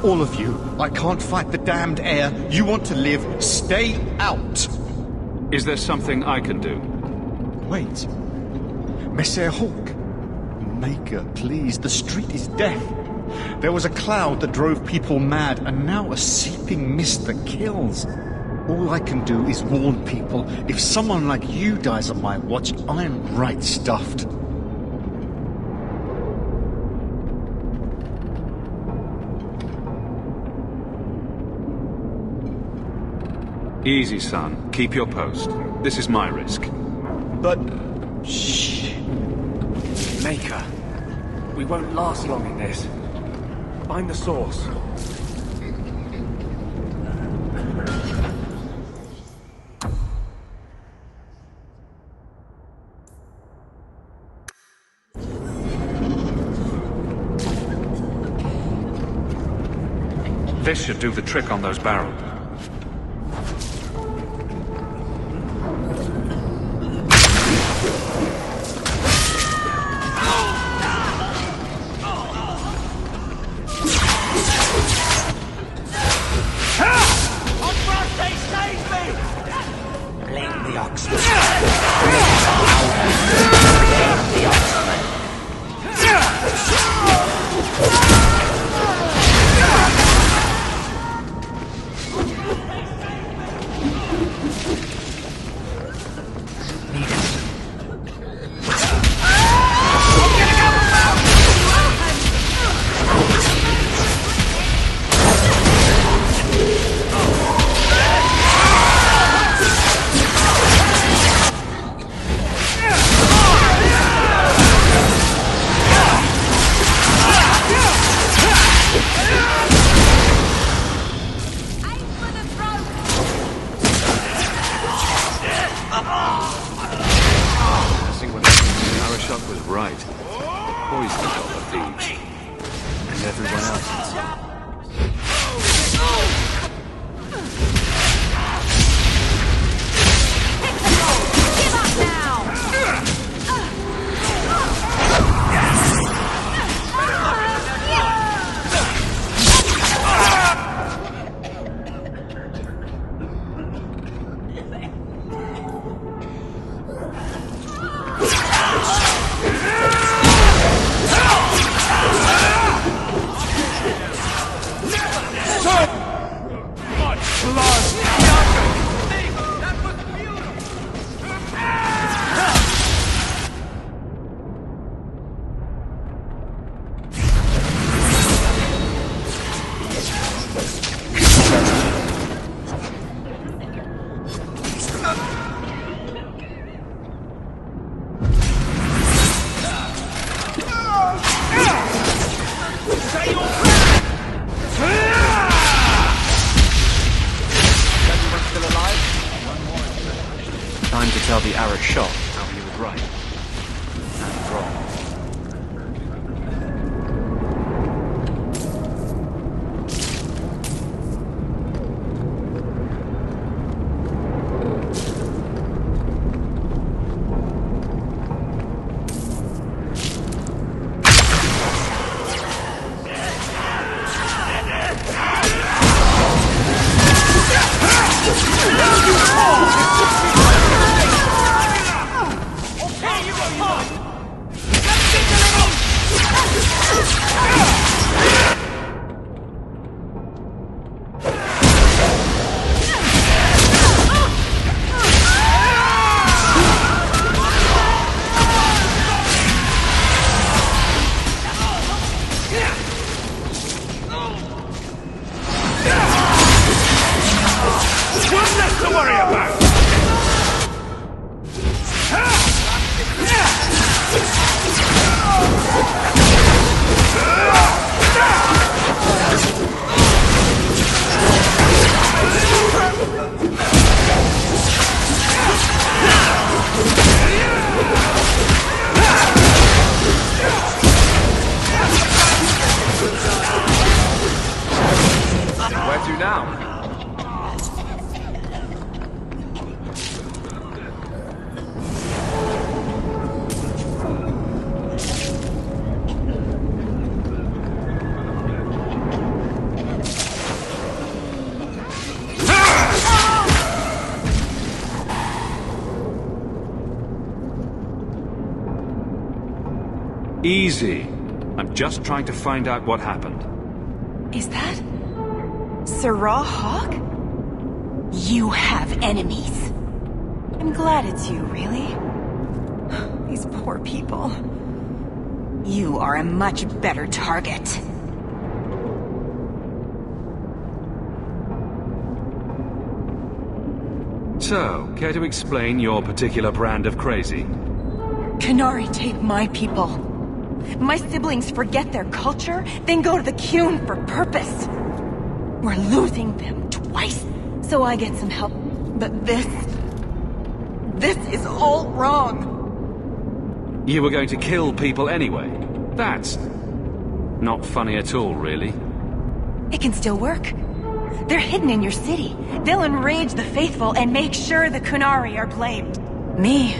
All of you. I can't fight the damned air. You want to live, stay out. Is there something I can do? Wait. Messer Hawk. Maker, please. The street is death. There was a cloud that drove people mad, and now a seeping mist that kills. All I can do is warn people. If someone like you dies on my watch, I'm right stuffed. Easy, son. Keep your post. This is my risk. But... shh. Maker, we won't last long in this. Find the source. This should do the trick on those barrels. Time to tell the Arab shot how he was right and wrong. Easy. I'm just trying to find out what happened. Is that... Sirrah Hawk? You have enemies. I'm glad it's you, really. These poor people. You are a much better target. So, care to explain your particular brand of crazy? Qunari take my people. My siblings forget their culture, then go to the Qun for purpose. We're losing them twice, so I get some help. But this is all wrong. You were going to kill people anyway. That's not funny at all, really. It can still work. They're hidden in your city. They'll enrage the faithful and make sure the Qunari are blamed. Me,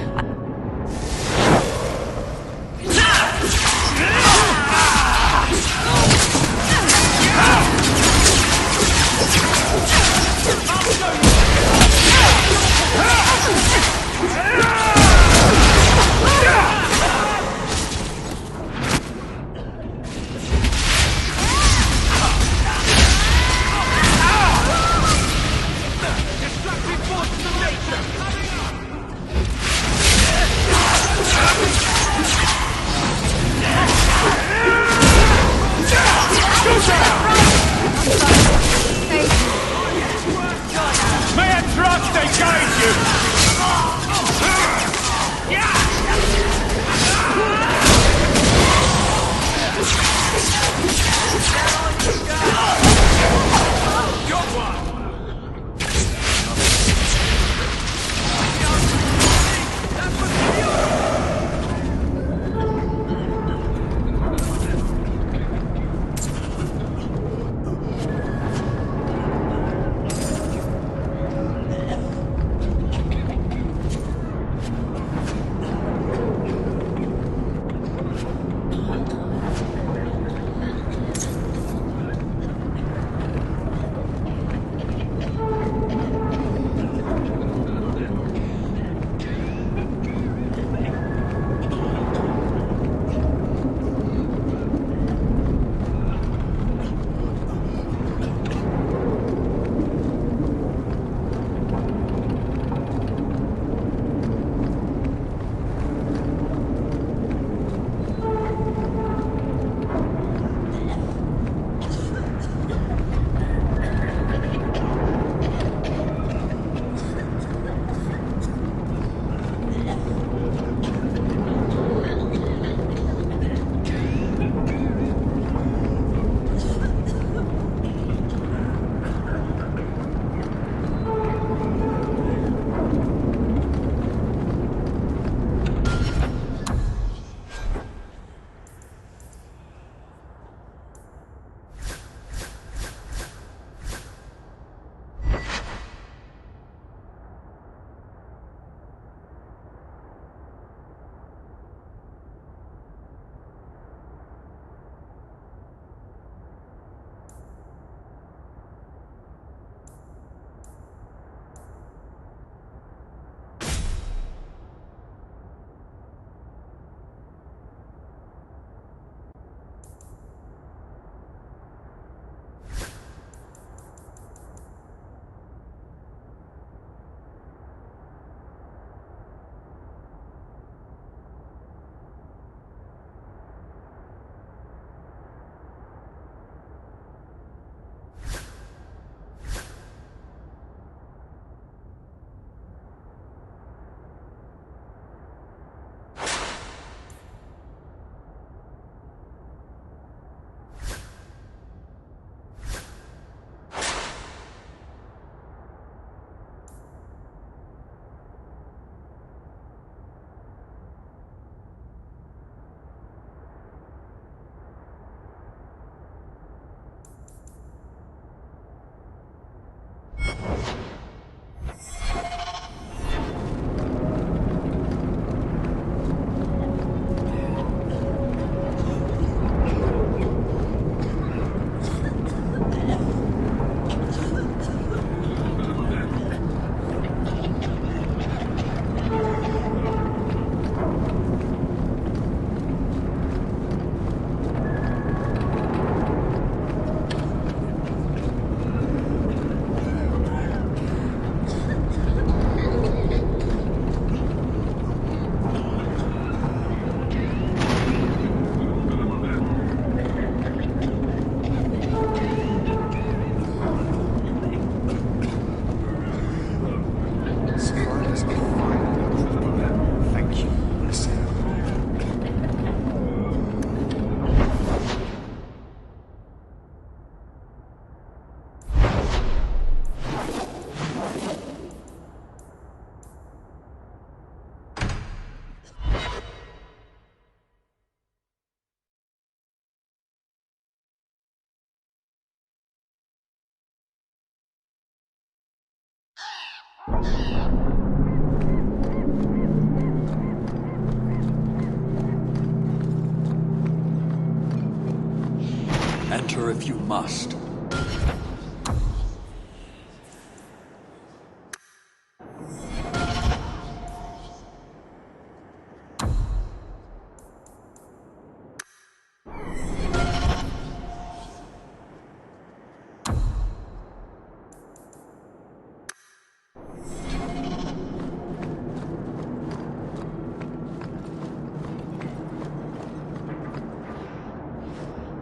Enter if you must.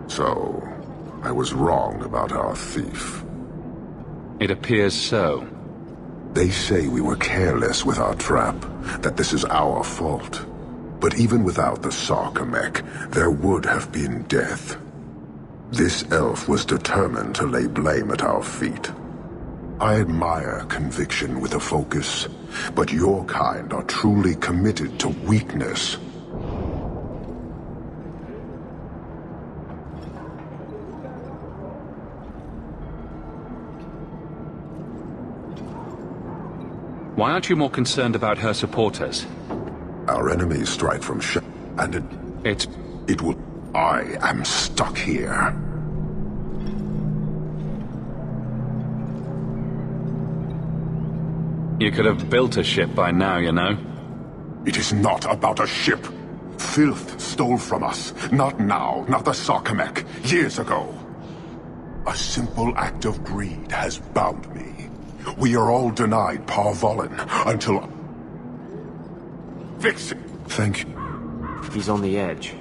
So, I was wrong about our thief. It appears so. They say we were careless with our trap, that this is our fault. But even without the Sarkamek, there would have been death. This elf was determined to lay blame at our feet. I admire conviction with a focus, but your kind are truly committed to weakness. Why aren't you more concerned about her supporters? Our enemies strike from and it will... I am stuck here. You could have built a ship by now, you know. It is not about a ship. Filth stole from us. Not now, not the Sarkamek. Years ago. A simple act of greed has bound me. We are all denied Parvolin until... Fix it. Thank you. He's on the edge.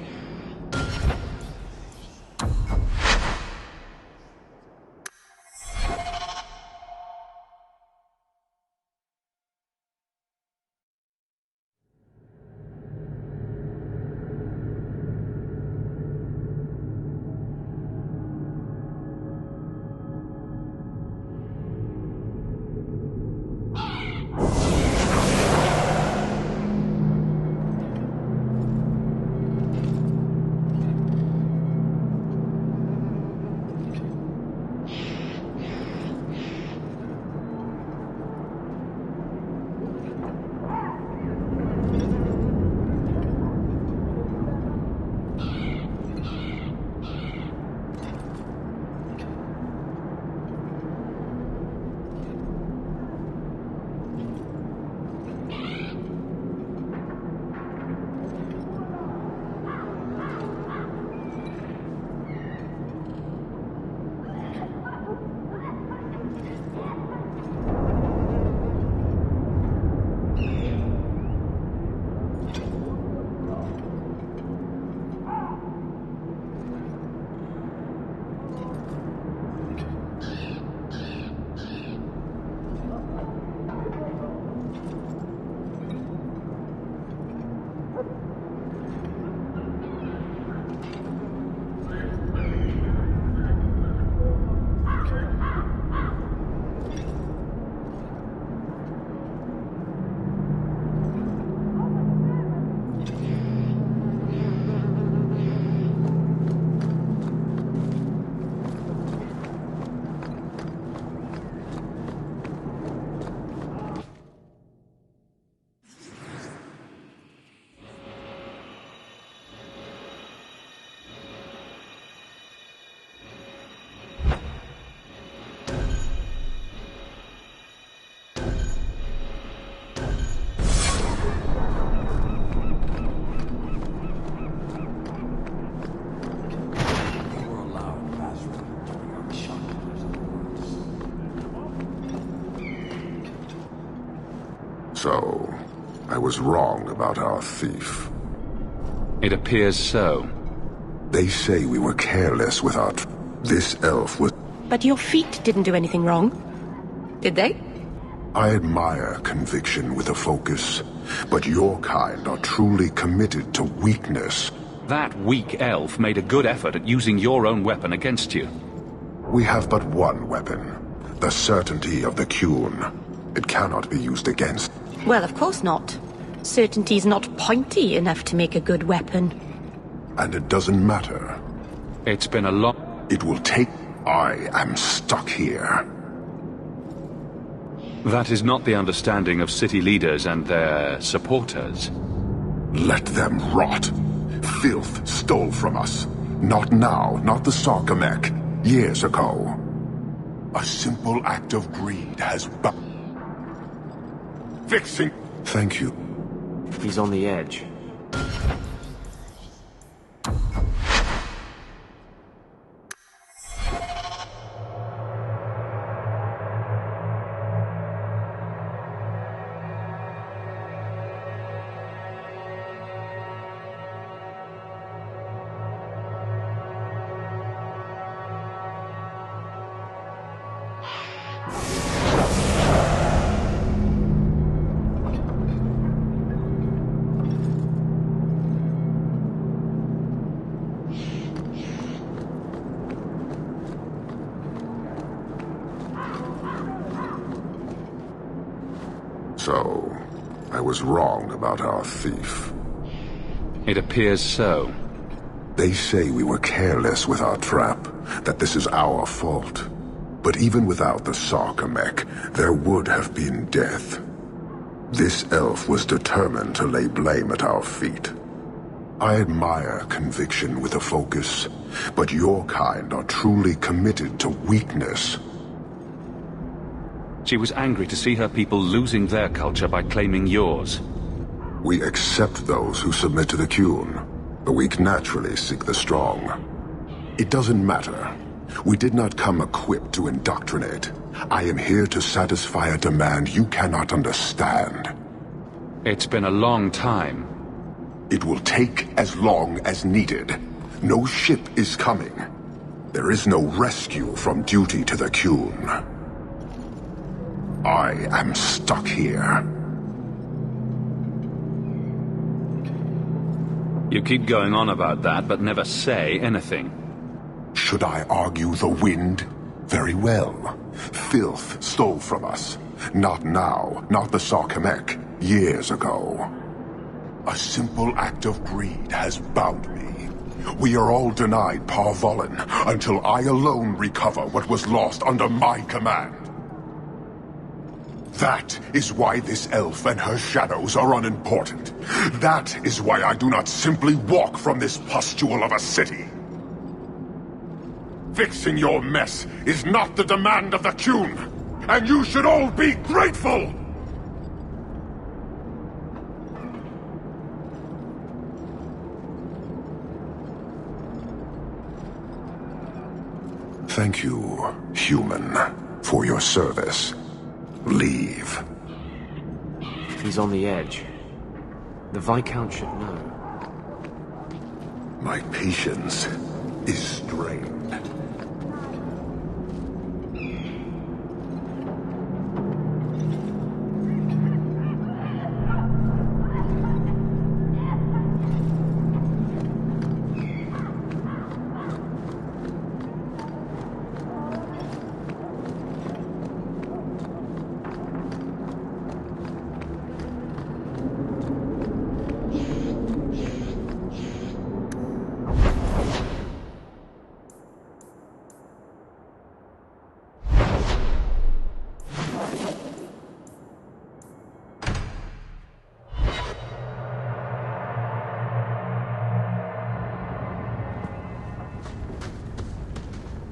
So, I was wrong about our thief. It appears so. They say we were careless with our... This elf was... But your feet didn't do anything wrong, did they? I admire conviction with a focus, but your kind are truly committed to weakness. That weak elf made a good effort at using your own weapon against you. We have but one weapon, the certainty of the Qun. It cannot be used against... Well, of course not. Certainty's not pointy enough to make a good weapon. And it doesn't matter. It's been a long... It will take... I am stuck here. That is not the understanding of city leaders and their supporters. Let them rot. Filth stole from us. Not now, not the Sarkamek. Years ago. A simple act of greed has fixing. Thank you. He's on the edge. So, I was wrong about our thief. It appears so. They say we were careless with our trap, that this is our fault. But even without the Sarkamek, there would have been death. This elf was determined to lay blame at our feet. I admire conviction with a focus, but your kind are truly committed to weakness. She was angry to see her people losing their culture by claiming yours. We accept those who submit to the Qun. The weak naturally seek the strong. It doesn't matter. We did not come equipped to indoctrinate. I am here to satisfy a demand you cannot understand. It's been a long time. It will take as long as needed. No ship is coming. There is no rescue from duty to the Qun. I am stuck here. You keep going on about that, but never say anything. Should I argue the wind? Very well. Filth stole from us. Not now, not the Sarkamek. Years ago. A simple act of greed has bound me. We are all denied Parvolin until I alone recover what was lost under my command. That is why this elf and her shadows are unimportant. That is why I do not simply walk from this pustule of a city. Fixing your mess is not the demand of the Qun, and you should all be grateful! Thank you, human, for your service. Leave. He's on the edge. The Viscount should know. My patience is strained.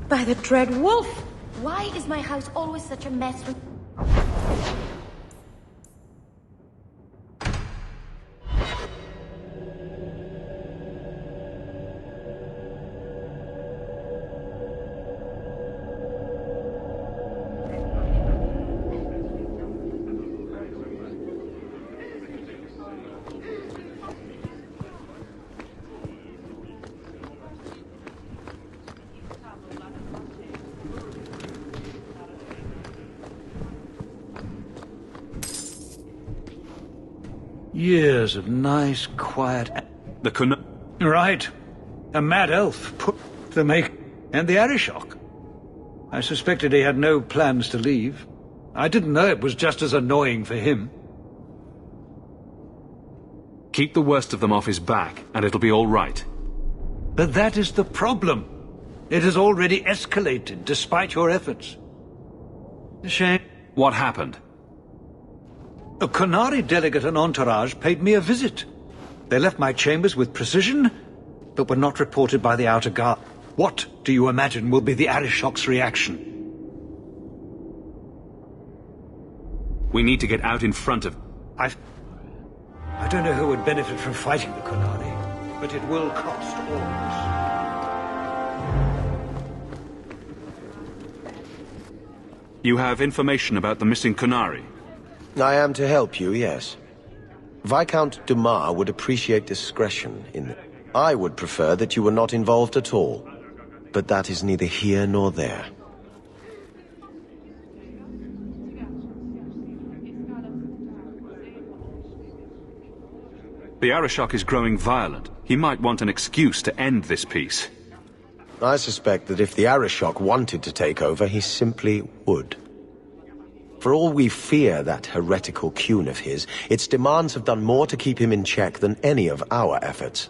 By the dread wolf! Why is my house always such a mess with... Years of nice, quiet... Right. A mad elf put the make... and the Arishok. I suspected he had no plans to leave. I didn't know it was just as annoying for him. Keep the worst of them off his back, and it'll be all right. But that is the problem. It has already escalated, despite your efforts. A shame. What happened? A Qunari delegate and entourage paid me a visit. They left my chambers with precision, but were not reported by the outer guard. What do you imagine will be the Arishok's reaction? We need to get out in front of... I don't know who would benefit from fighting the Qunari, but it will cost all of us. You have information about the missing Qunari? I am to help you, yes. Viscount Dumas would appreciate discretion in... I would prefer that you were not involved at all. But that is neither here nor there. The Arishok is growing violent. He might want an excuse to end this peace. I suspect that if the Arishok wanted to take over, he simply would. For all we fear that heretical Qun of his, its demands have done more to keep him in check than any of our efforts.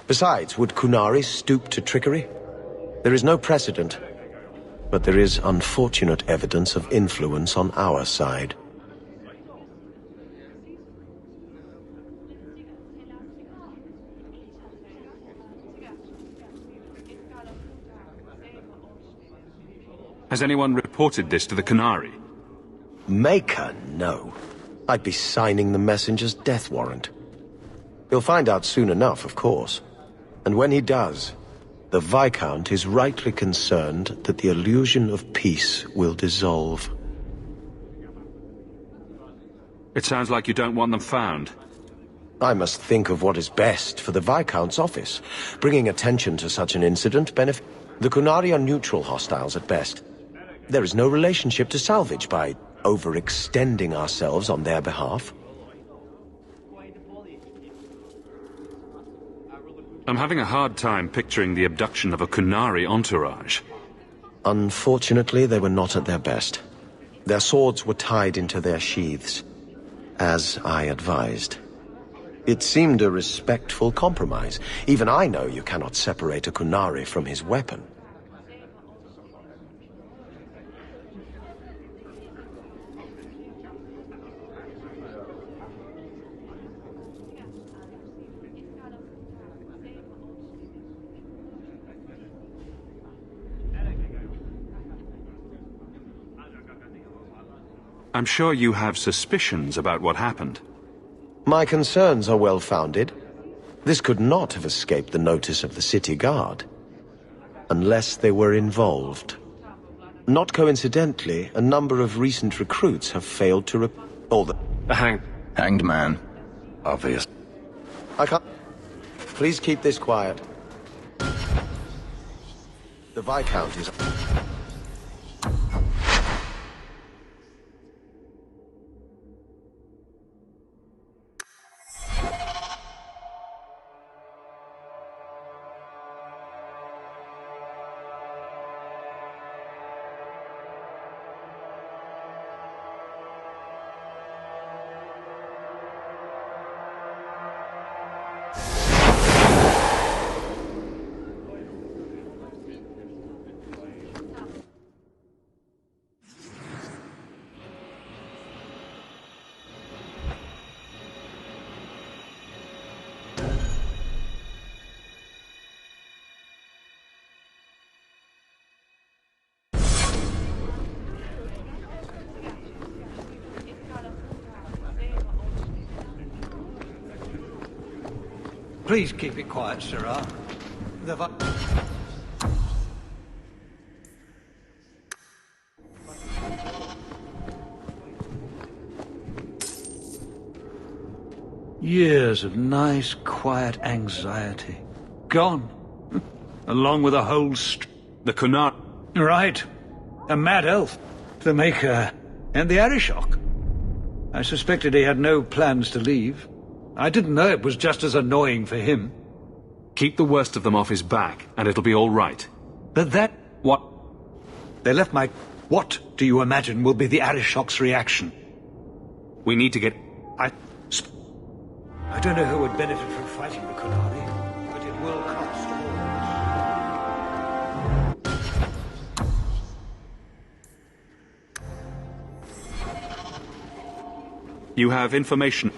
Besides, would Qunari stoop to trickery? There is no precedent, but there is unfortunate evidence of influence on our side. Has anyone reported this to the Qunari? Maker, no. I'd be signing the messenger's death warrant. He'll find out soon enough, of course. And when he does, the Viscount is rightly concerned that the illusion of peace will dissolve. It sounds like you don't want them found. I must think of what is best for the Viscount's office. Bringing attention to such an incident benefits... The Qunari are neutral hostiles at best. There is no relationship to salvage by overextending ourselves on their behalf. I'm having a hard time picturing the abduction of a Qunari entourage. Unfortunately, they were not at their best. Their swords were tied into their sheaths, as I advised. It seemed a respectful compromise. Even I know you cannot separate a Qunari from his weapon. I'm sure you have suspicions about what happened. My concerns are well-founded. This could not have escaped the notice of the city guard. Unless they were involved. Not coincidentally, a number of recent recruits have failed to The Hanged man. Obvious. I can't... Please keep this quiet. The Viscount is... Please keep it quiet, Sirrah. Years of nice, quiet anxiety. Gone. Along with a whole The Qunari... Right. A mad elf. The Maker. And the Arishok. I suspected he had no plans to leave. I didn't know it was just as annoying for him. Keep the worst of them off his back, and it'll be all right. But that... What? They left my... What do you imagine will be the Arishok's reaction? We need to get... I don't know who would benefit from fighting the Qunari, but it will cost all of us. You have information.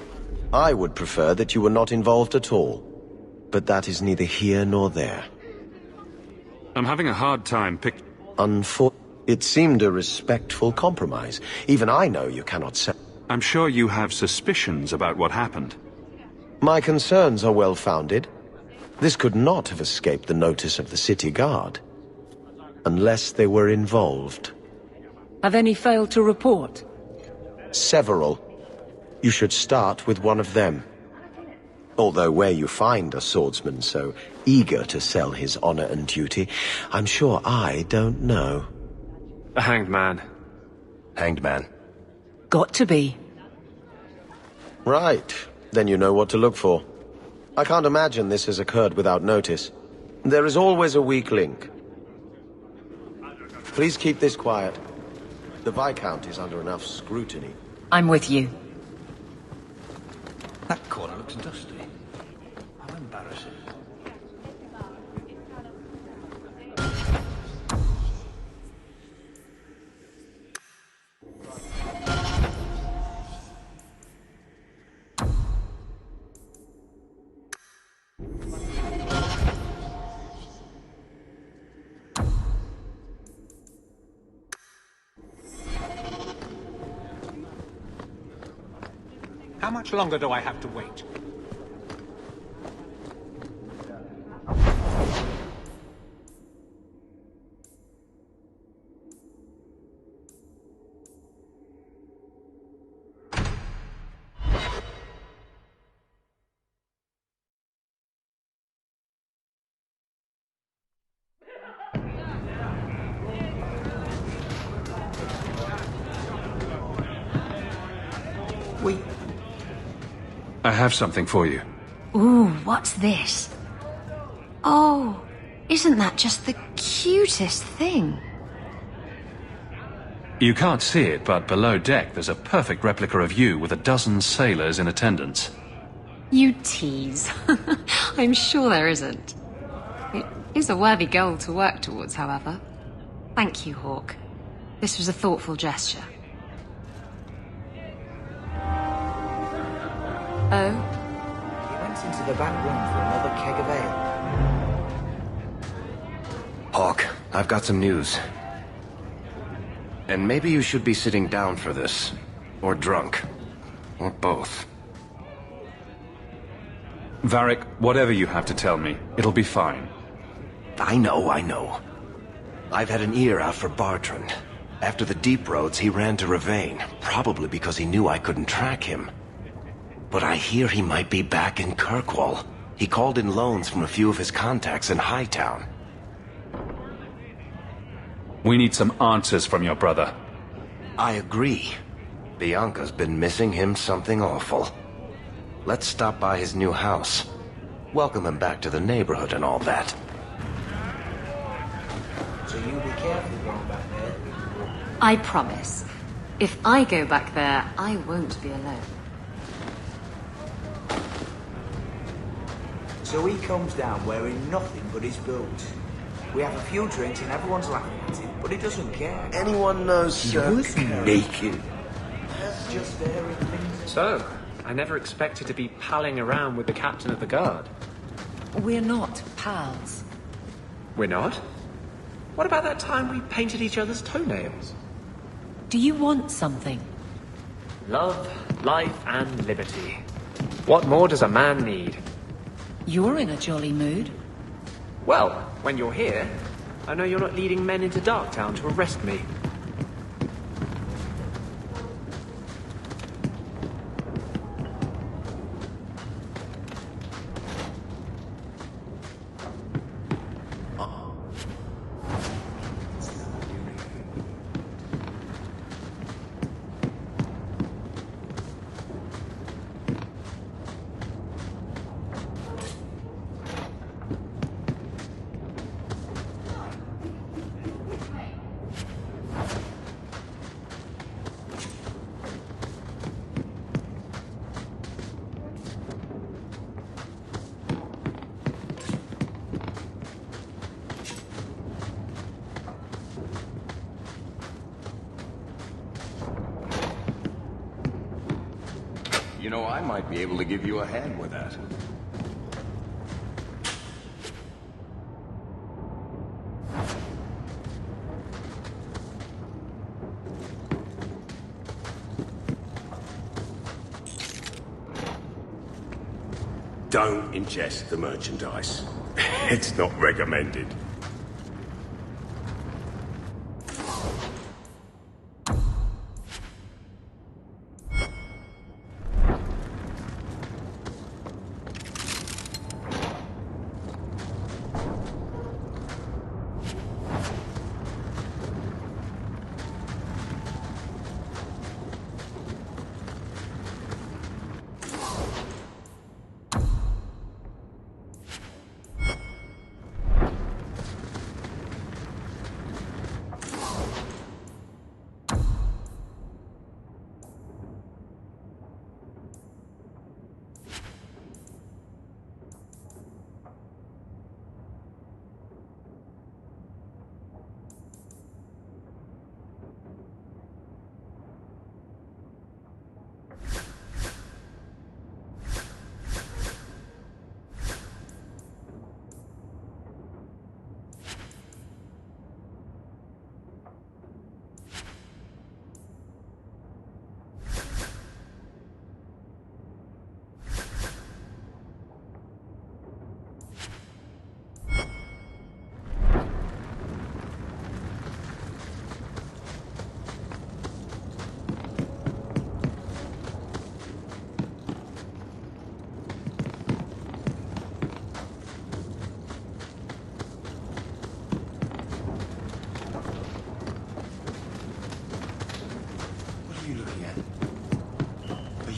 I would prefer that you were not involved at all. But that is neither here nor there. I'm having a hard time It seemed a respectful compromise. Even I know you cannot say. I'm sure you have suspicions about what happened. My concerns are well-founded. This could not have escaped the notice of the city guard. Unless they were involved. Have any failed to report? Several. You should start with one of them. Although where you find a swordsman so eager to sell his honor and duty, I'm sure I don't know. A hanged man. Hanged man. Got to be. Right. Then you know what to look for. I can't imagine this has occurred without notice. There is always a weak link. Please keep this quiet. The Viscount is under enough scrutiny. I'm with you. That corner looks dusty. How embarrassing. How much longer do I have to wait? I have something for you. Ooh, what's this? Oh, isn't that just the cutest thing? You can't see it, but below deck there's a perfect replica of you with a dozen sailors in attendance. You tease. I'm sure there isn't. It is a worthy goal to work towards, however. Thank you, Hawk. This was a thoughtful gesture. Oh? He went into the back room for another keg of ale. Hawk, I've got some news. And maybe you should be sitting down for this. Or drunk. Or both. Varric, whatever you have to tell me, it'll be fine. I know. I've had an ear out for Bartrand. After the Deep Roads, he ran to Ravane, probably because he knew I couldn't track him. But I hear he might be back in Kirkwall. He called in loans from a few of his contacts in Hightown. We need some answers from your brother. I agree. Bianca's been missing him something awful. Let's stop by his new house. Welcome him back to the neighborhood and all that. So you be careful going back there. I promise. If I go back there, I won't be alone. So he comes down wearing nothing but his boots. We have a few drinks and everyone's laughing at him, but he doesn't care. Anyone knows He was naked. That's just airing things. So, I never expected to be palling around with the captain of the guard. We're not pals. We're not? What about that time we painted each other's toenails? Do you want something? Love, life, and liberty. What more does a man need? You're in a jolly mood. Well, when you're here, I know you're not leading men into Darktown to arrest me. You know, I might be able to give you a hand with that. Don't ingest the merchandise. It's not recommended.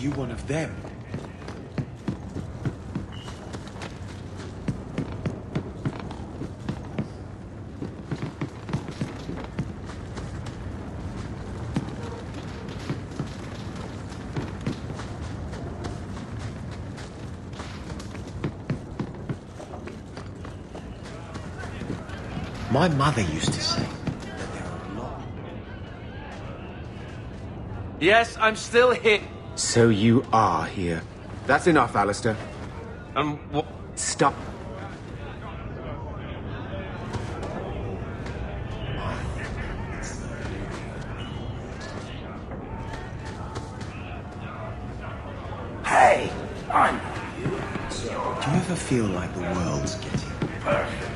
You one of them? My mother used to say that there are a lot. Yes, I'm still here. So you are here. That's enough, Alistair. What? Stop. Hey, I'm you. Do you ever feel like the world's getting Perfect.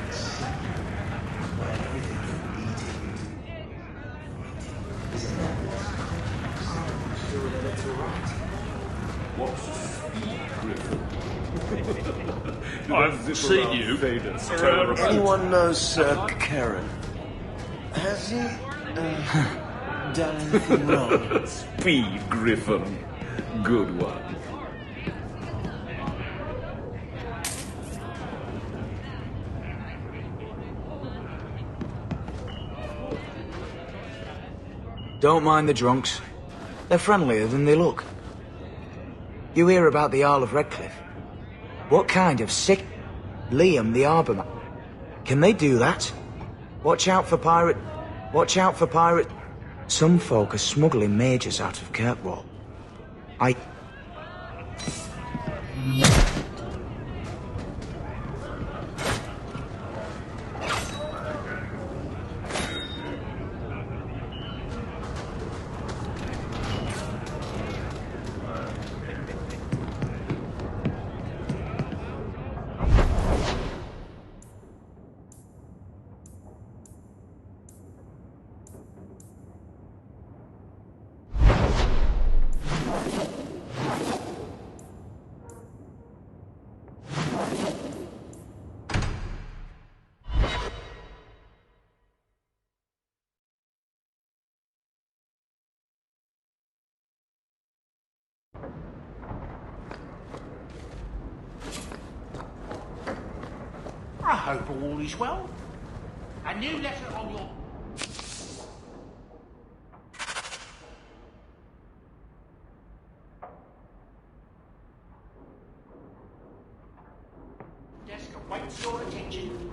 I've seen you. Anyone know Sir Karen? Has he done anything wrong? Speed, Griffin. Good one. Don't mind the drunks. They're friendlier than they look. You hear about the Isle of Redcliffe? What kind of sick... Liam the Arborman. Can they do that? Watch out for pirate... Watch out for pirate... Some folk are smuggling mages out of Kirkwall. I hope all is well. A new letter on your... desk awaits your attention.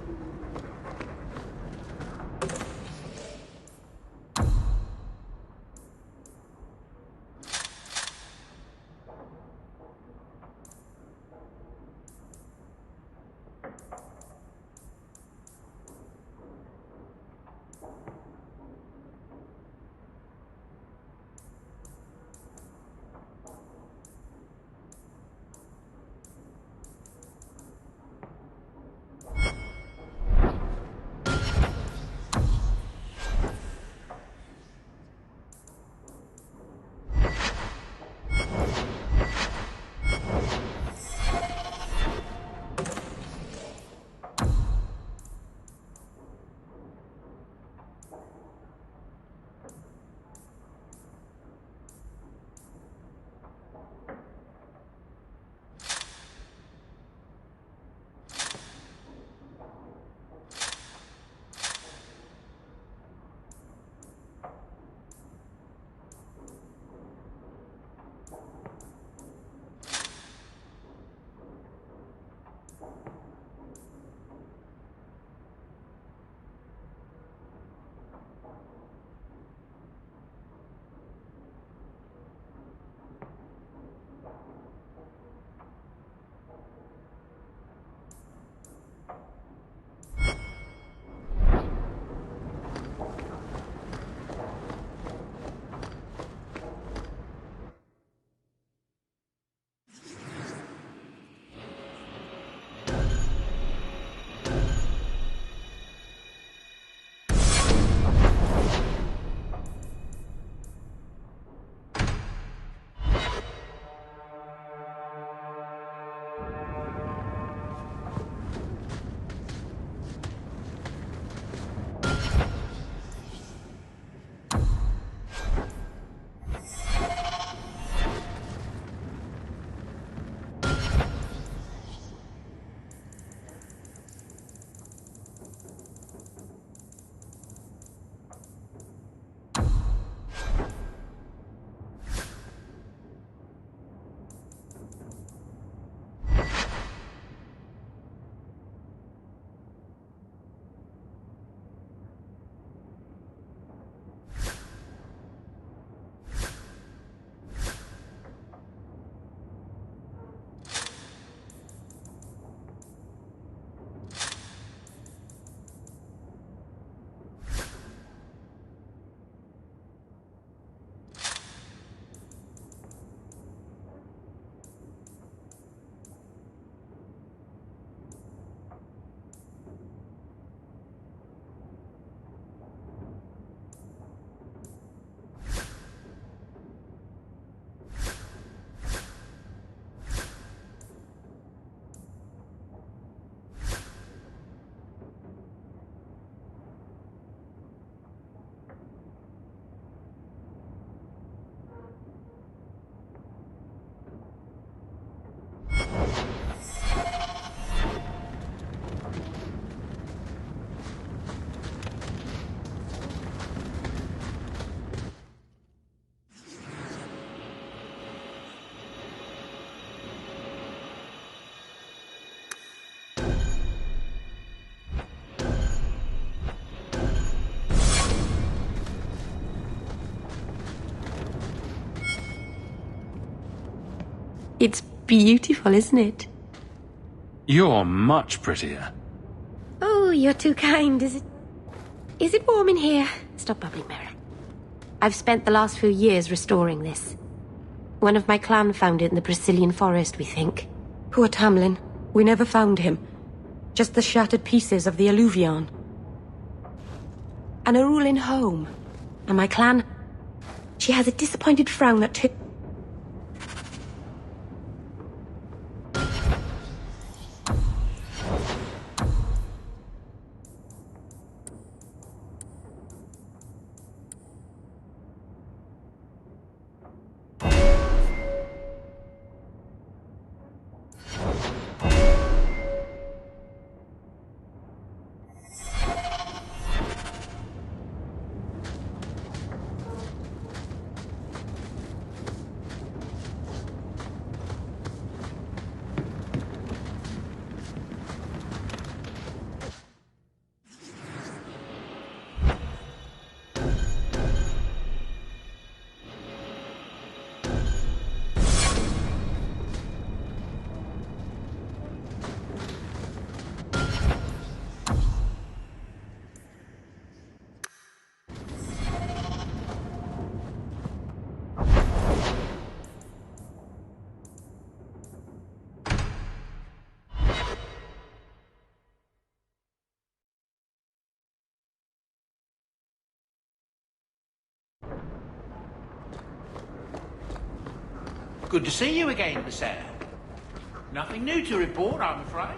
It's beautiful, isn't it? You're much prettier. Oh, you're too kind. Is it warm in here? Stop bubbling, Mary. I've spent the last few years restoring this. One of my clan found it in the Brazilian forest, we think. Poor Tamlin. We never found him. Just the shattered pieces of the alluvion. And Arulin home. And my clan... She has a disappointed frown that took... Good to see you again, sir. Nothing new to report, I'm afraid.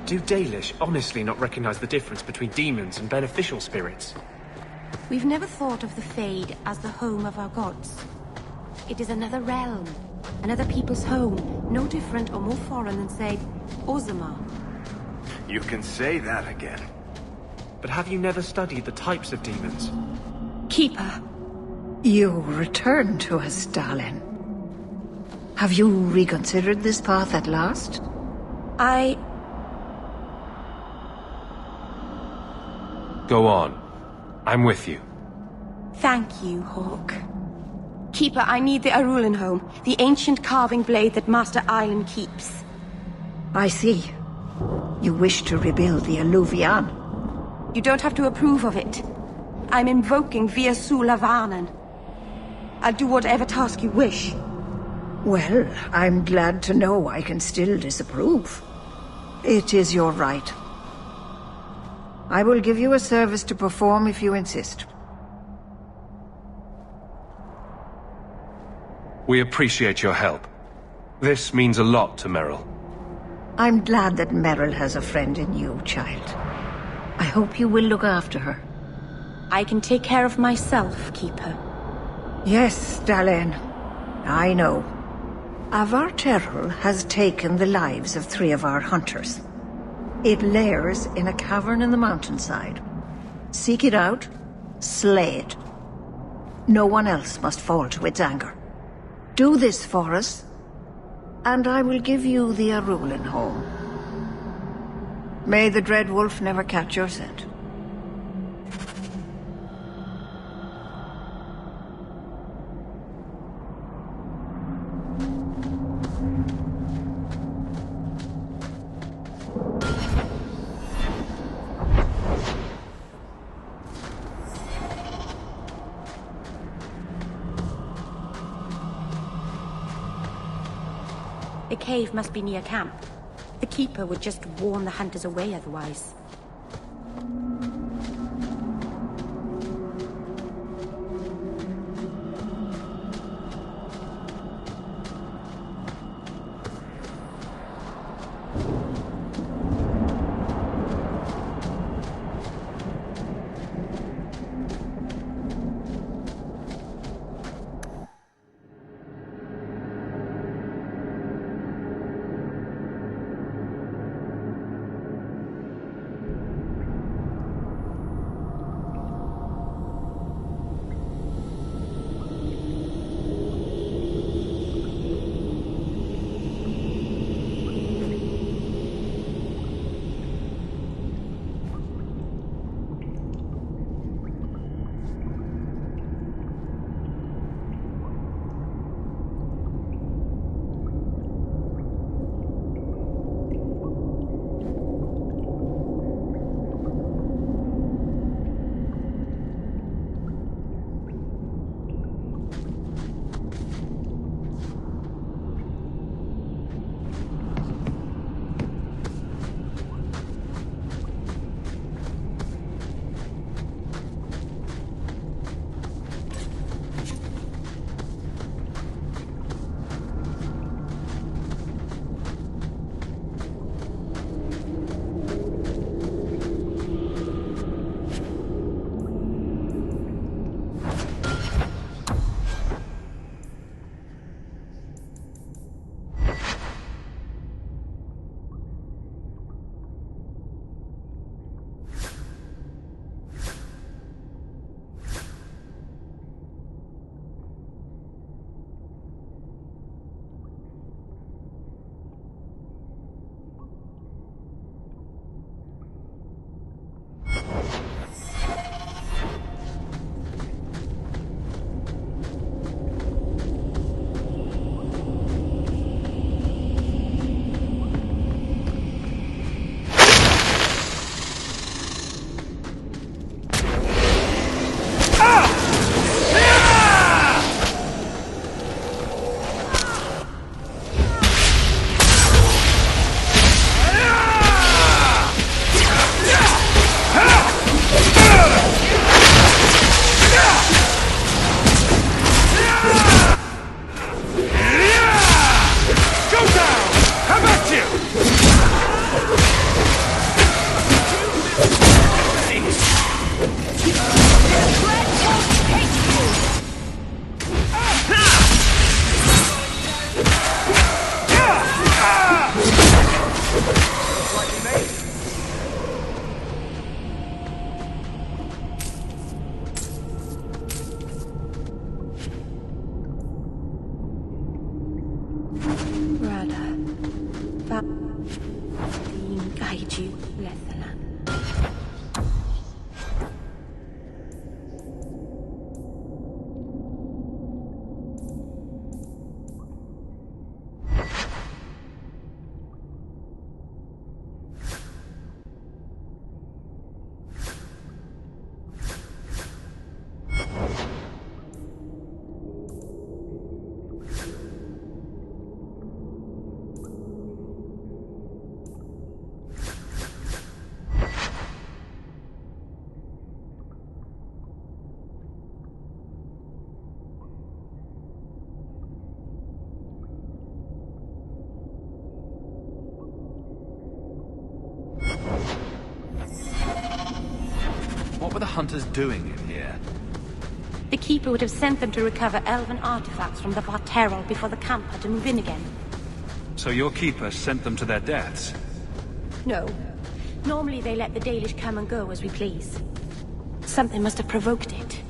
Do Dalish honestly not recognize the difference between demons and beneficial spirits? We've never thought of the Fade as the home of our gods. It is another realm, another people's home, no different or more foreign than, say, Orzammar. You can say that again. But have you never studied the types of demons? Keeper, you return to us, darling. Have you reconsidered this path at last? Go on. I'm with you. Thank you, Hawk. Keeper, I need the Arulin home, the ancient carving blade that Master Island keeps. I see. You wish to rebuild the Alluvian. You don't have to approve of it. I'm invoking Via Sulavanen. I'll do whatever task you wish. Well, I'm glad to know I can still disapprove. It is your right. I will give you a service to perform if you insist. We appreciate your help. This means a lot to Merrill. I'm glad that Merrill has a friend in you, child. I hope you will look after her. I can take care of myself, Keeper. Yes, Dalen. I know. Avar Terrell has taken the lives of 3 of our hunters. It lairs in a cavern in the mountainside. Seek it out, slay it. No one else must fall to its anger. Do this for us, and I will give you the Arulin home. May the Dread Wolf never catch your scent. The cave must be near camp. The Keeper would just warn the hunters away otherwise. Brother. Guide you, Lethalan. What were the hunters doing in here? The Keeper would have sent them to recover elven artifacts from the Barterol before the camp had to move in again. So your Keeper sent them to their deaths? No. Normally they let the Dalish come and go as we please. Something must have provoked it.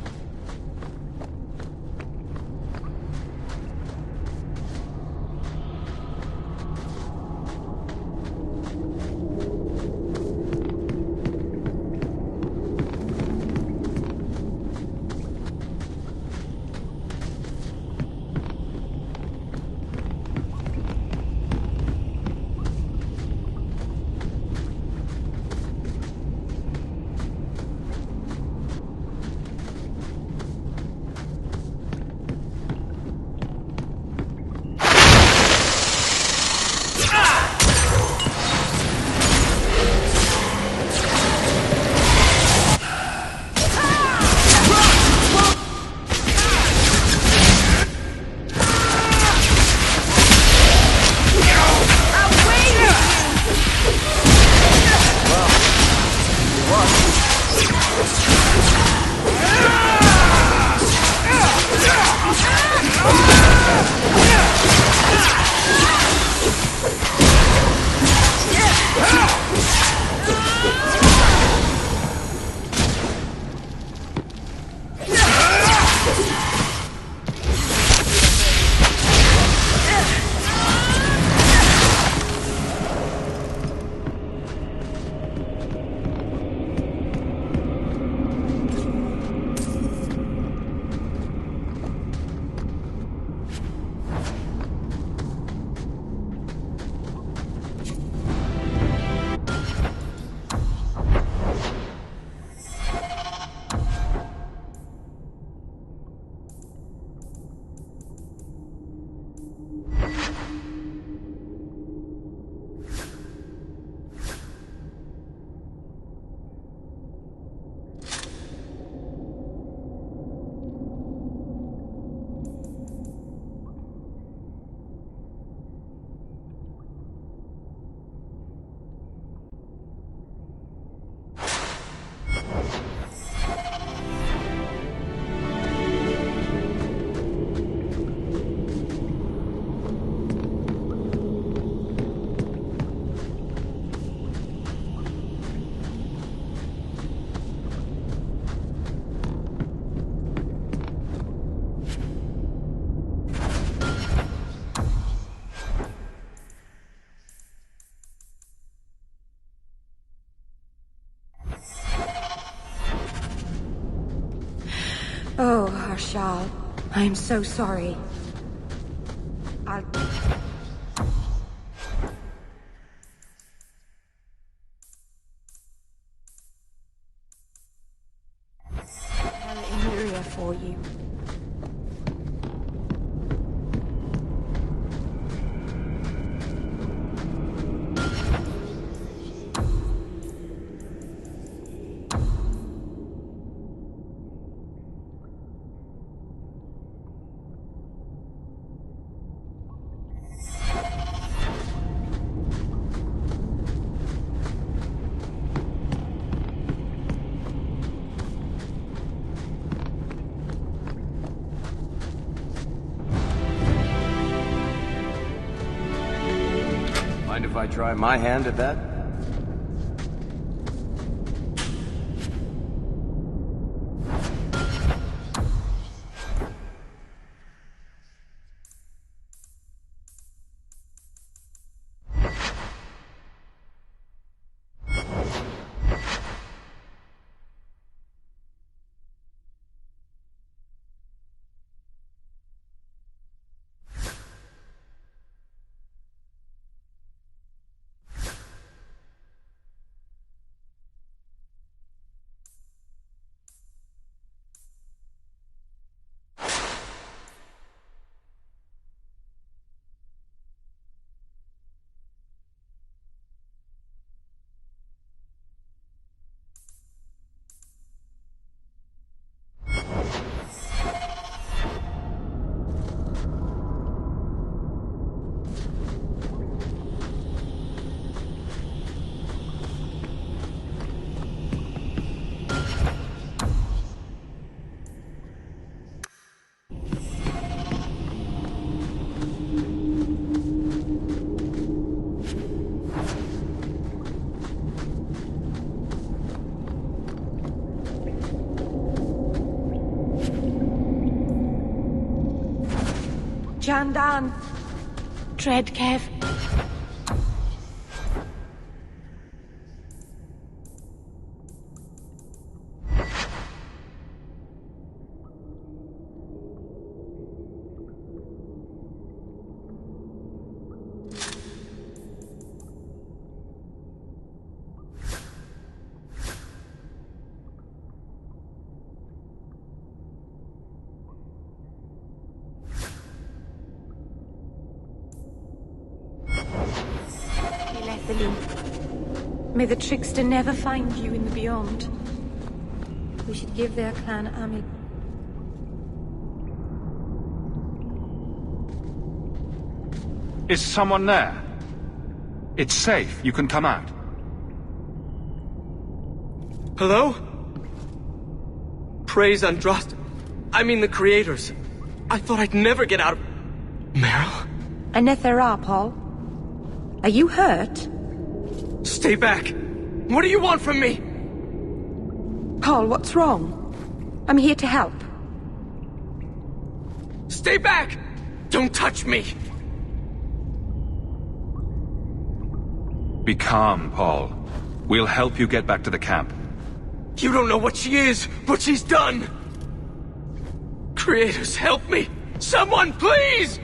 Oh, Harshal. I'm so sorry. I'll... tell Emuria for you. Mind if I try my hand at that? Jandan. Tread, Kev. May the trickster never find you in the beyond. We should give their clan amulet. Is someone there? It's safe. You can come out. Hello? Praise Andraste. I mean the creators. I thought I'd never get out of... Meryl? Anethera, Paul. Are you hurt? Stay back! What do you want from me? Paul, what's wrong? I'm here to help. Stay back! Don't touch me! Be calm, Paul. We'll help you get back to the camp. You don't know what she is, what she's done! Creators, help me! Someone, please!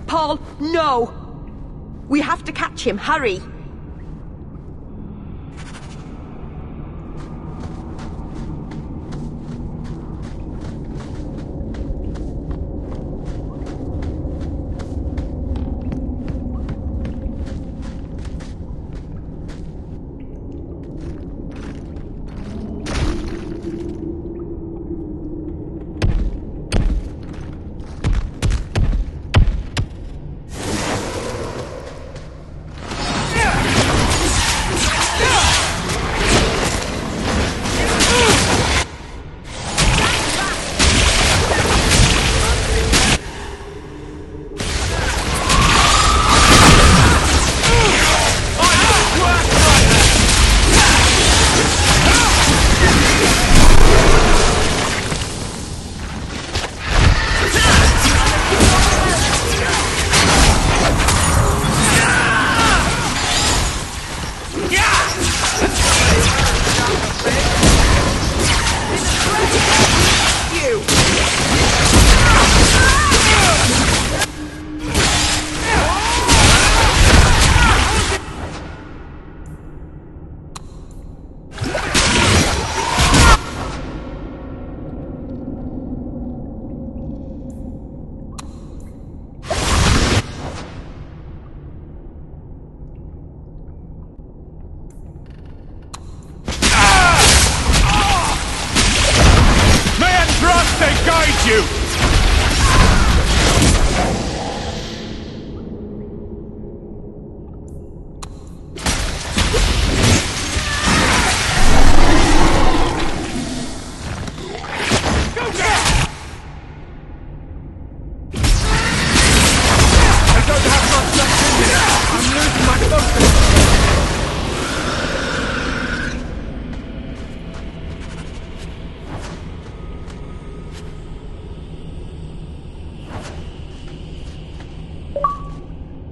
Paul, no! We have to catch him, hurry!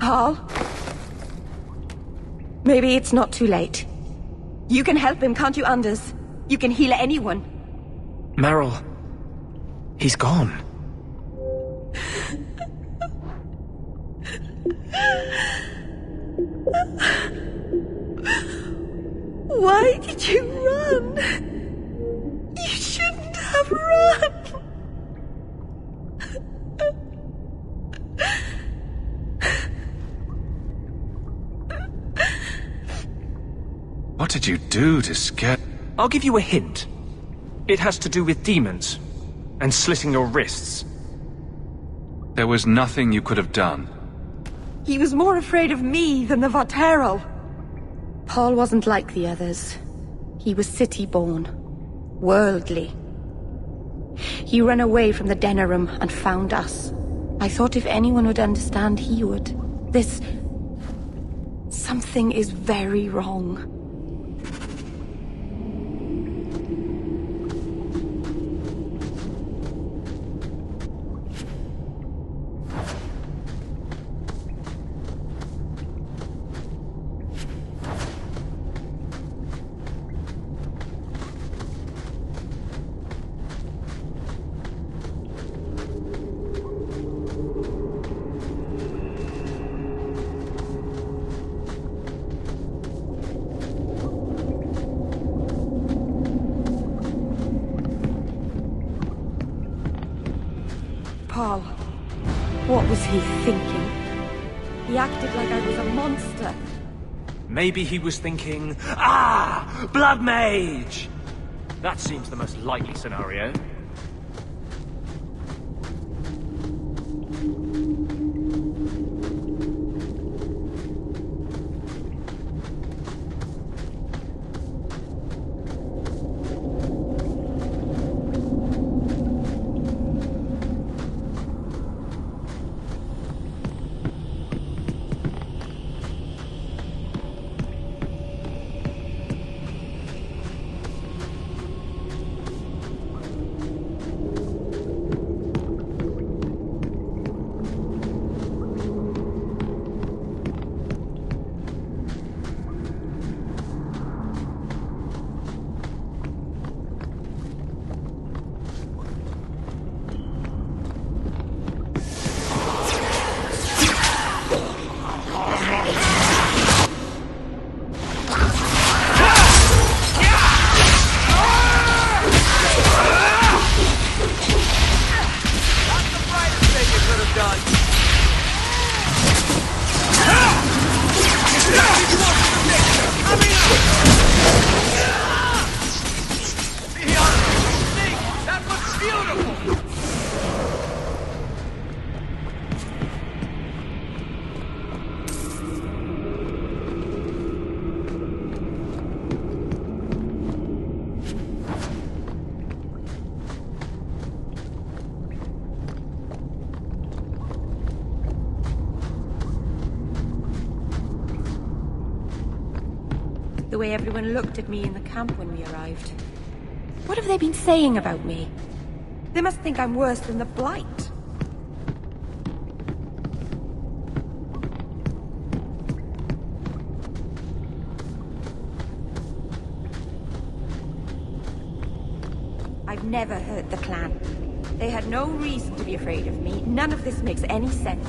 Paul? Maybe it's not too late. You can help him, can't you, Anders? You can heal anyone. Meryl... he's gone. Why did you run? You shouldn't have run! What did you do to scare... I'll give you a hint. It has to do with demons. And slitting your wrists. There was nothing you could have done. He was more afraid of me than the Varteral. Paul wasn't like the others. He was city-born. Worldly. He ran away from the Denerim and found us. I thought if anyone would understand, he would. This... something is very wrong. he thinking? He acted like I was a monster. Maybe he was thinking, ah, Blood Mage! That seems the most likely scenario. The way everyone looked at me in the camp when we arrived. What have they been saying about me? They must think I'm worse than the Blight. I've never hurt the clan. They had no reason to be afraid of me. None of this makes any sense.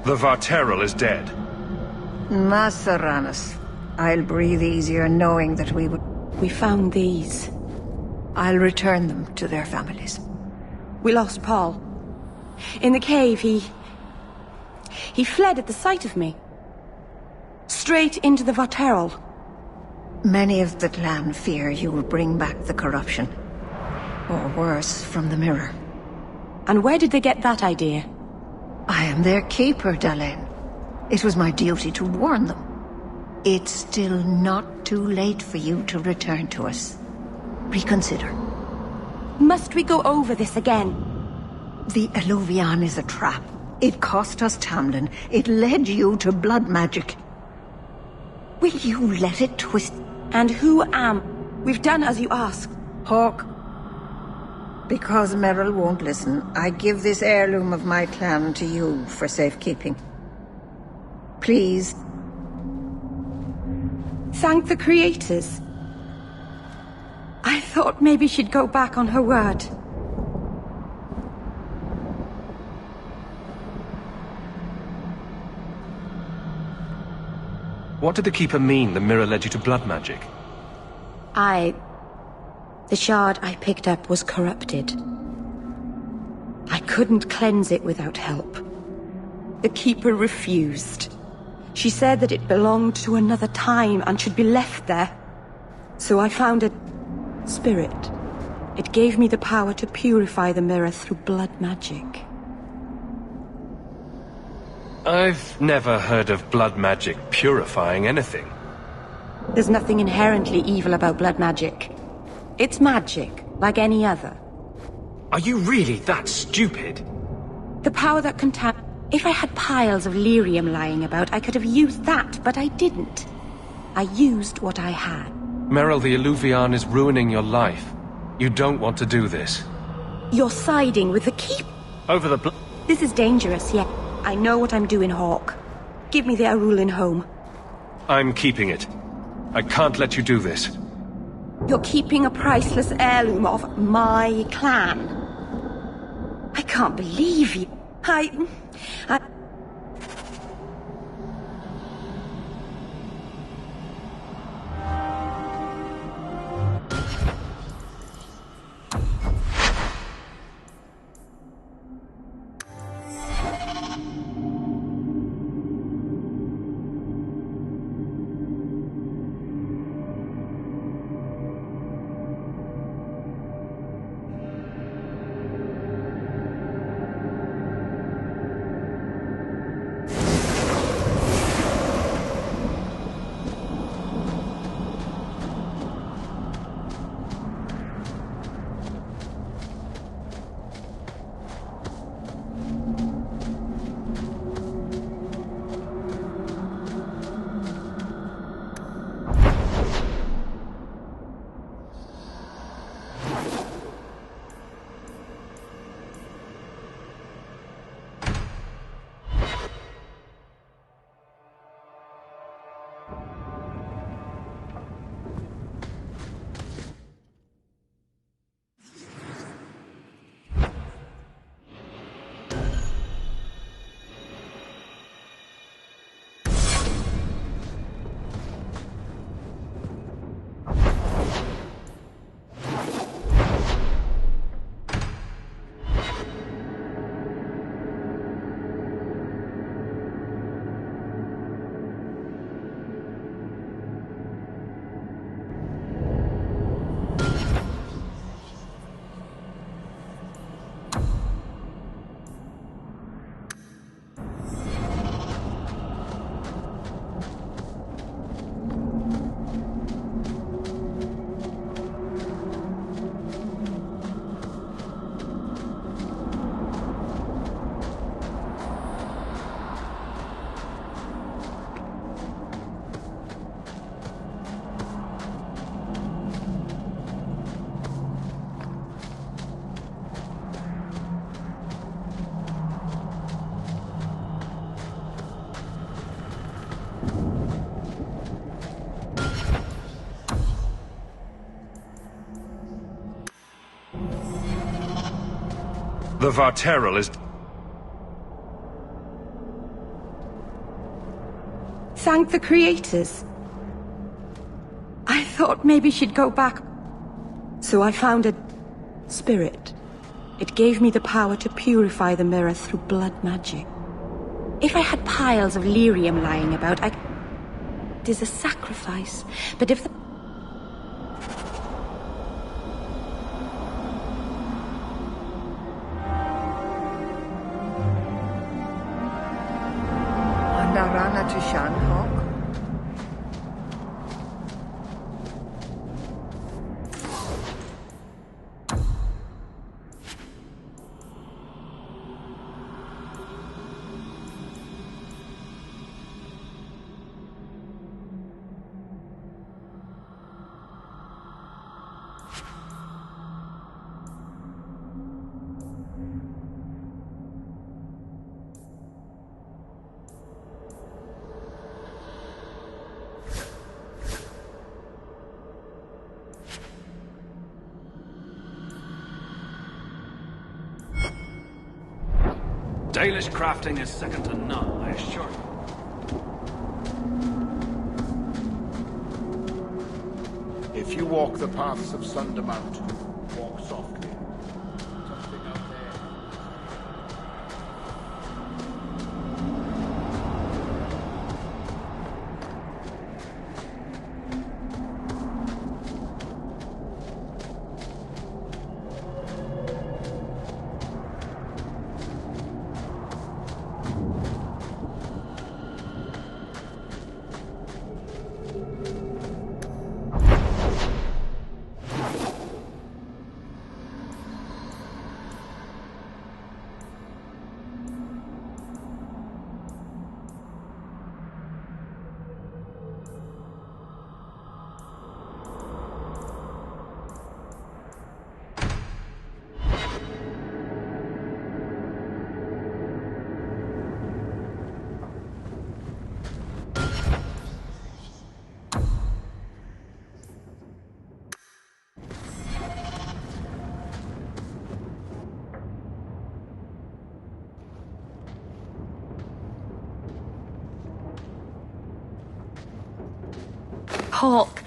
The Varterral is dead. Masaranas. I'll breathe easier knowing that We found these. I'll return them to their families. We lost Paul. In the cave, he fled at the sight of me. Straight into the Varterral. Many of the clan fear you will bring back the corruption. Or worse, from the mirror. And where did they get that idea? I am their keeper, Dalain. It was my duty to warn them. It's still not too late for you to return to us. Reconsider. Must we go over this again? The Eluvian is a trap. It cost us Tamlin. It led you to blood magic. Will you let it twist? And who am? We've done as you asked. Hawk. Because Merrill won't listen, I give this heirloom of my clan to you for safekeeping. Please. Thank the creators. I thought maybe she'd go back on her word. What did the Keeper mean the mirror led you to blood magic? The shard I picked up was corrupted. I couldn't cleanse it without help. The Keeper refused. She said that it belonged to another time and should be left there. So I found a spirit. It gave me the power to purify the mirror through blood magic. I've never heard of blood magic purifying anything. There's nothing inherently evil about blood magic. It's magic, like any other. Are you really that stupid? The power that If I had piles of lyrium lying about, I could have used that, but I didn't. I used what I had. Merrill, the Eluvian is ruining your life. You don't want to do this. You're siding with the Keep. Over the This is dangerous, yeah. I know what I'm doing, Hawk. Give me the Arulin home. I'm keeping it. I can't let you do this. You're keeping a priceless heirloom of my clan. I can't believe you. I... The Varterral is... Thank the creators. I thought maybe she'd go back. So I found a spirit. It gave me the power to purify the mirror through blood magic. If I had piles of lyrium lying about, It is a sacrifice. But if the... Andarana to Shan, Hawk. Dalish crafting is second to none, I assure you. If you walk the paths of Sunder Mountain, walk softly. Something out there. Hawk,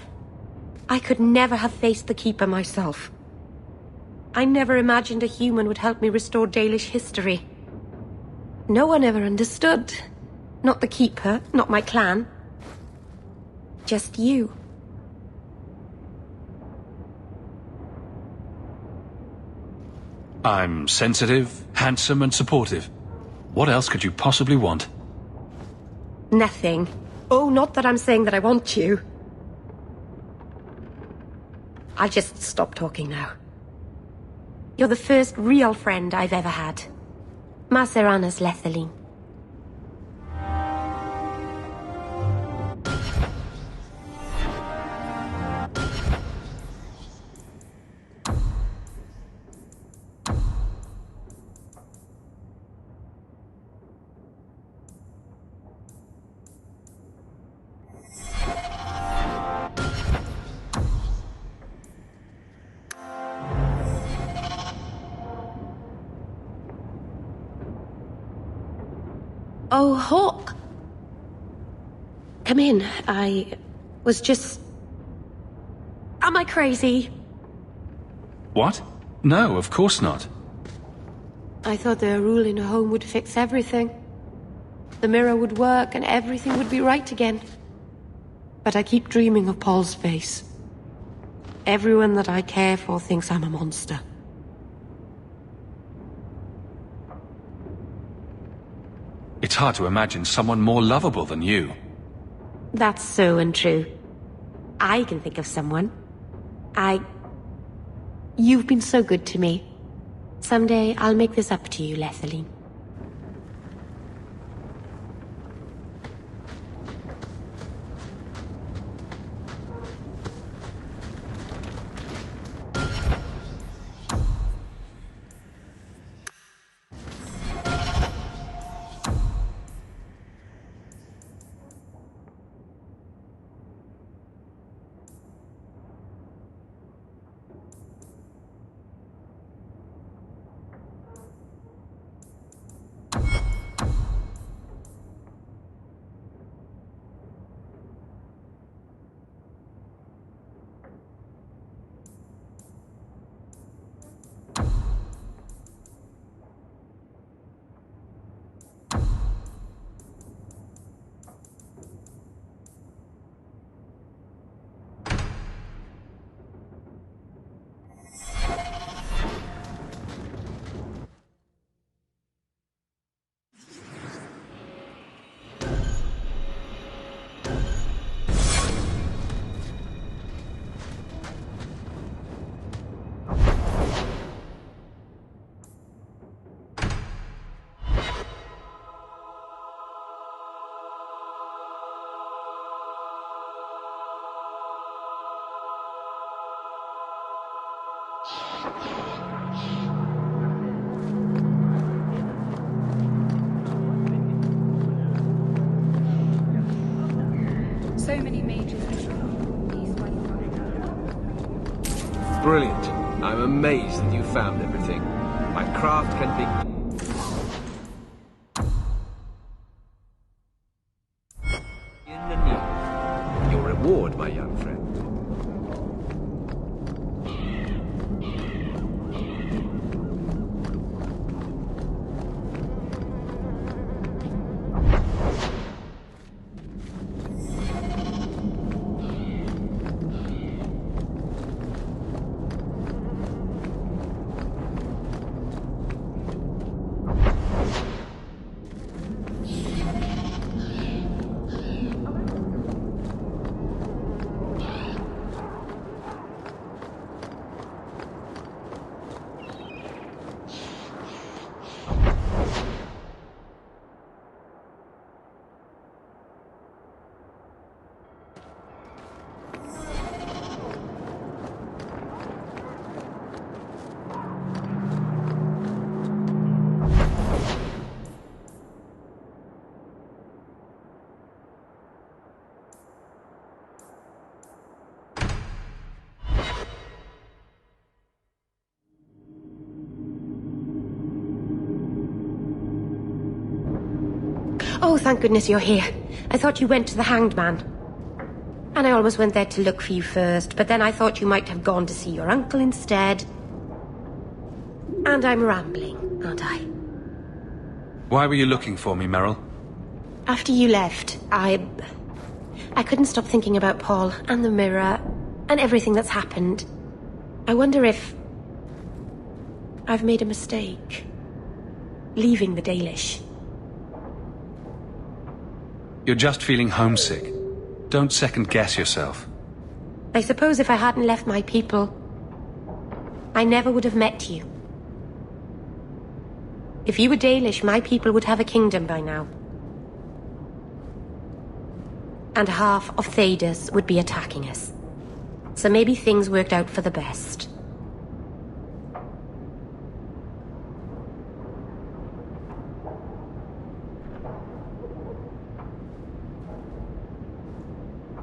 I could never have faced the Keeper myself. I never imagined a human would help me restore Dalish history. No one ever understood. Not the Keeper, not my clan. Just you. I'm sensitive, handsome, and supportive. What else could you possibly want? Nothing. Oh, not that I'm saying that I want you. I'll just stop talking now. You're the first real friend I've ever had. Maserana's Lethaline. Oh, Hawk. Come in. I was just... Am I crazy? What? No, of course not. I thought the rule in a home would fix everything. The mirror would work and everything would be right again. But I keep dreaming of Paul's face. Everyone that I care for thinks I'm a monster. It's hard to imagine someone more lovable than you. That's so untrue. I can think of someone. You've been so good to me. Someday I'll make this up to you, Lethaline. So many mages. Brilliant. I'm amazed that you found everything. My craft can be... Oh, thank goodness you're here. I thought you went to the Hanged Man. And I almost went there to look for you first, but then I thought you might have gone to see your uncle instead. And I'm rambling, aren't I? Why were you looking for me, Meryl? After you left, I couldn't stop thinking about Paul and the mirror and everything that's happened. I wonder if I've made a mistake leaving the Dalish. You're just feeling homesick. Don't second-guess yourself. I suppose if I hadn't left my people, I never would have met you. If you were Dalish, my people would have a kingdom by now. And half of Thedas would be attacking us. So maybe things worked out for the best.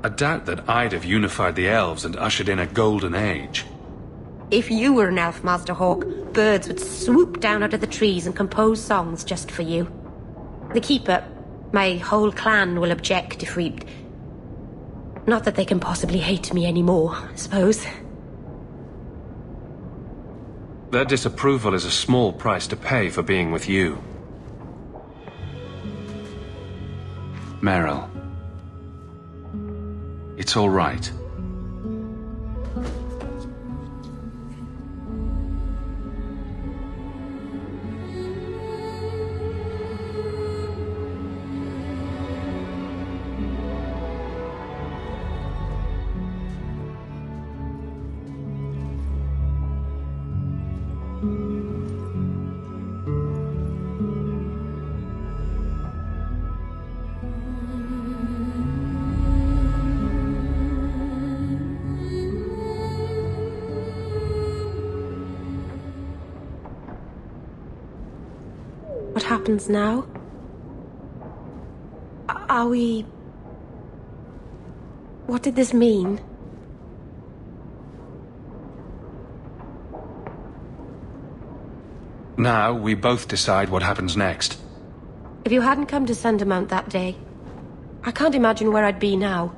I doubt that I'd have unified the elves and ushered in a golden age. If you were an elf, Master Hawk, birds would swoop down out of the trees and compose songs just for you. The Keeper, my whole clan will object if we... Not that they can possibly hate me anymore, I suppose. Their disapproval is a small price to pay for being with you. Meryl. It's all right. What happens now? Are we... What did this mean? Now, we both decide what happens next. If you hadn't come to Sundermount that day, I can't imagine where I'd be now.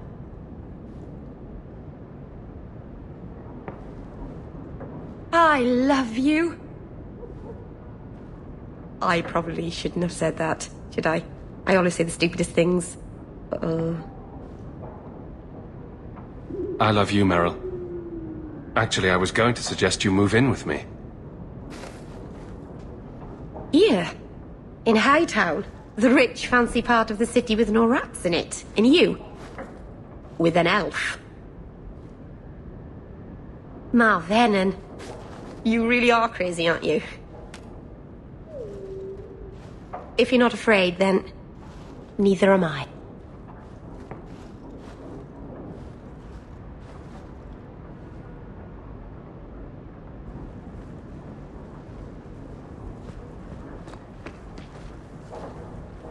I love you. I probably shouldn't have said that, should I? I always say the stupidest things. I love you, Meryl. Actually, I was going to suggest you move in with me. Here, in Hightown, the rich, fancy part of the city with no rats in it. And you, with an elf. Marvenon, you really are crazy, aren't you? If you're not afraid, then neither am I.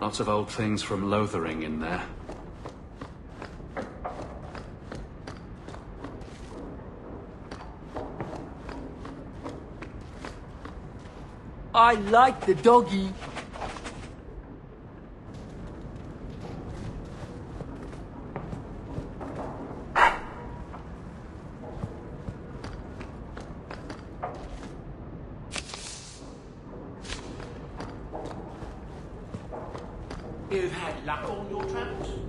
Lots of old things from Lothering in there. I like the doggy. You've had luck on your travels?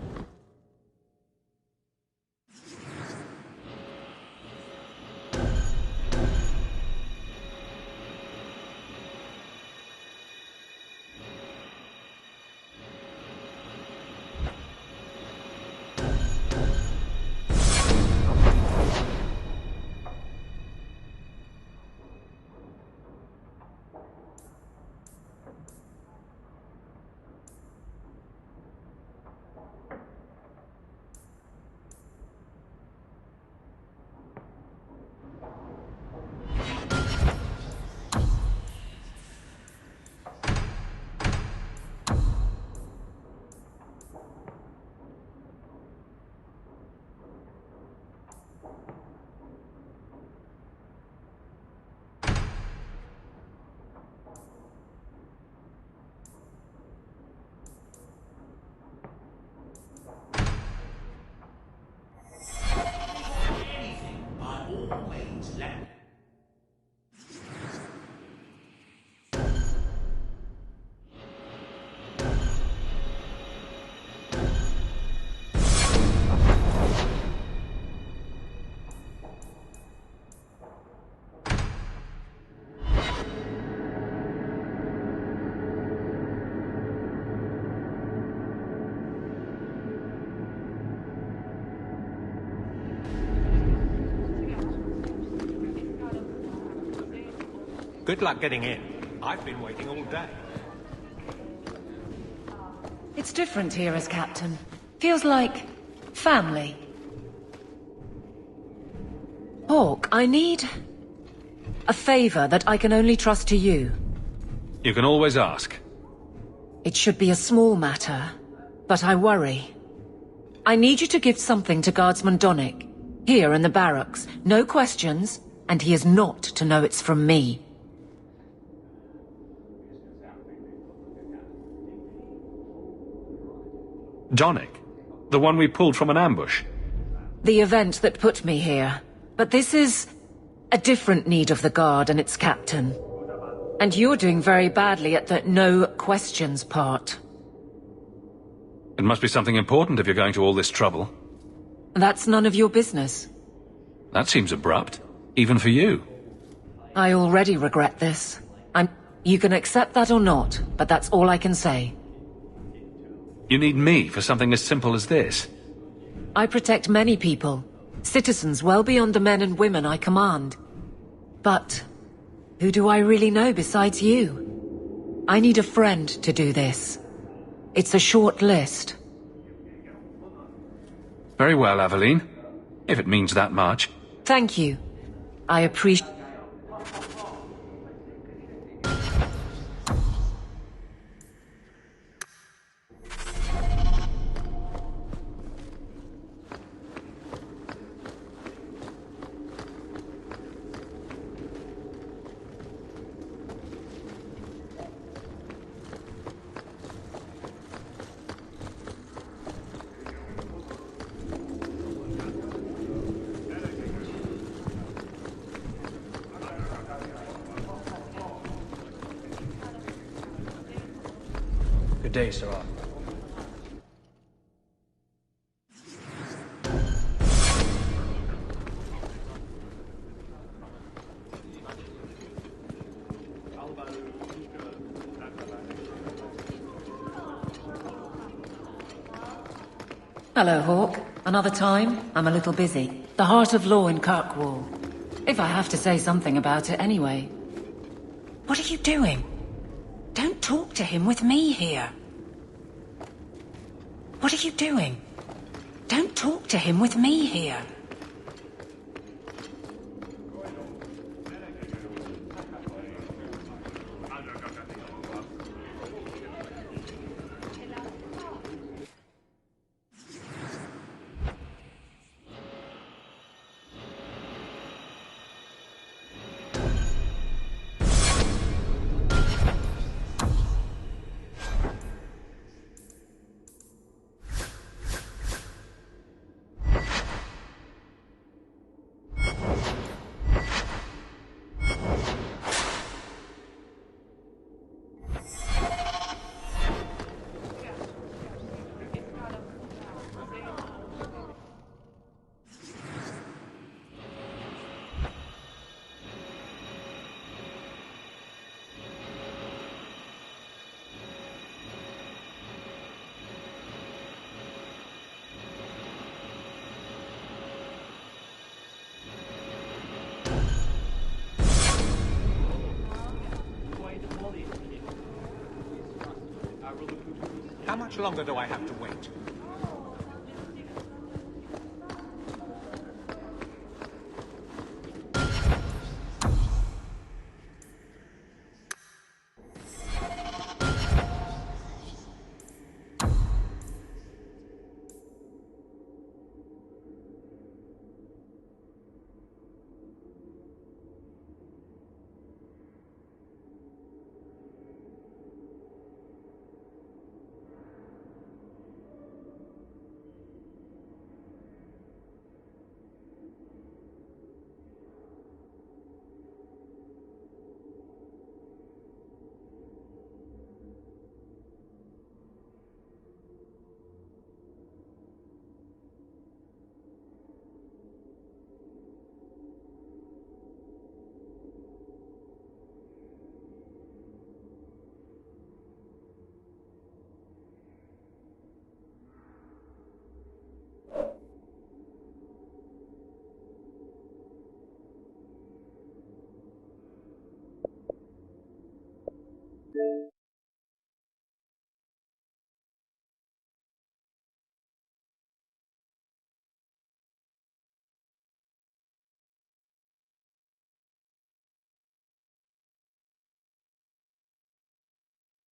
Good luck getting in. I've been waiting all day. It's different here as captain. Feels like family. Hawk, I need a favor that I can only trust to you. You can always ask. It should be a small matter, but I worry. I need you to give something to Guardsman Donnick, here in the barracks. No questions, and he is not to know it's from me. Donnick? The one we pulled from an ambush? The event that put me here. But this is a different need of the Guard and its captain. And you're doing very badly at the no questions part. It must be something important if you're going to all this trouble. That's none of your business. That seems abrupt, even for you. I already regret this. You can accept that or not, but that's all I can say. You need me for something as simple as this? I protect many people. Citizens well beyond the men and women I command. But who do I really know besides you? I need a friend to do this. It's a short list. Very well, Aveline. If it means that much. Thank you. I appreciate... Good day, Sirrah. Hello, Hawk. Another time? I'm a little busy. The heart of law in Kirkwall. If I have to say something about it anyway. What are you doing? Don't talk to him with me here. What are you doing? Don't talk to him with me here. How much longer do I have to wait?